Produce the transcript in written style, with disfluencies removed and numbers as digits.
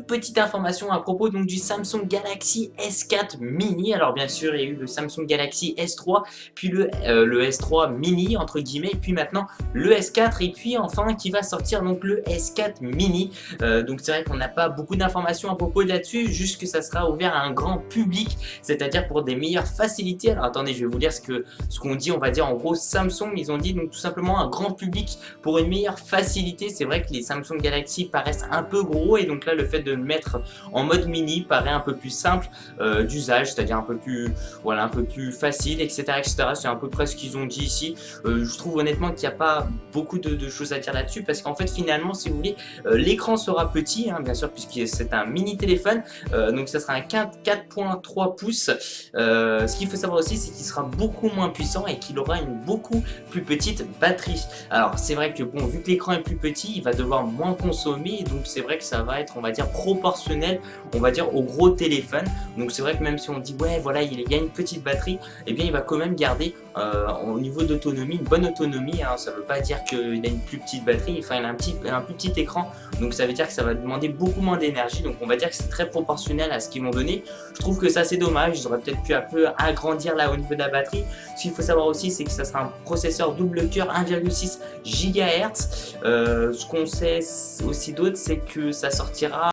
petite information à propos donc du Samsung Galaxy S4 mini. Alors bien sûr il y a eu le Samsung Galaxy S3, puis le S3 mini entre guillemets, et puis maintenant le S4, et puis enfin qui va sortir donc le S4 mini. Donc c'est vrai qu'on n'a pas beaucoup d'informations à propos de là-dessus, juste que ça sera ouvert à un grand public, c'est-à-dire pour des meilleures facilités. Alors attendez, je vais vous lire ce qu'on dit. On va dire en gros Samsung, ils ont dit donc tout simplement un grand public pour une meilleure facilité. C'est vrai que les Samsung Galaxy paraissent un peu gros, et donc là le fait de le mettre en mode mini paraît un peu plus simple d'usage, c'est-à-dire un peu plus, voilà, un peu plus facile, etc., etc. C'est à peu près ce qu'ils ont dit ici. Je trouve honnêtement qu'il n'y a pas beaucoup de choses à dire là-dessus, parce qu'en fait finalement, si vous voulez, l'écran sera petit, hein, bien sûr, puisque c'est un mini téléphone, donc ça sera un 4.3 pouces. Ce qu'il faut savoir aussi, c'est qu'il sera beaucoup moins puissant et qu'il aura une beaucoup plus petite batterie. Alors c'est vrai que bon, vu que l'écran est plus petit, il va devoir moins consommer, donc c'est vrai que ça va être, on va dire, proportionnel, on va dire, au gros téléphone. Donc c'est vrai que même si on dit ouais voilà, il y a une petite batterie, et eh bien il va quand même garder au niveau d'autonomie une bonne autonomie, hein. Ça veut pas dire qu'il a une plus petite batterie, enfin il a un plus petit écran, donc ça veut dire que ça va demander beaucoup moins d'énergie. Donc on va dire que c'est très proportionnel à ce qu'ils m'ont donné. Je trouve que ça c'est dommage, ils auraient peut-être pu un peu agrandir là au niveau de la batterie. Ce qu'il faut savoir aussi, c'est que ça sera un processeur double cœur 1,6 GHz. Ce qu'on sait aussi d'autre, c'est que ça sortira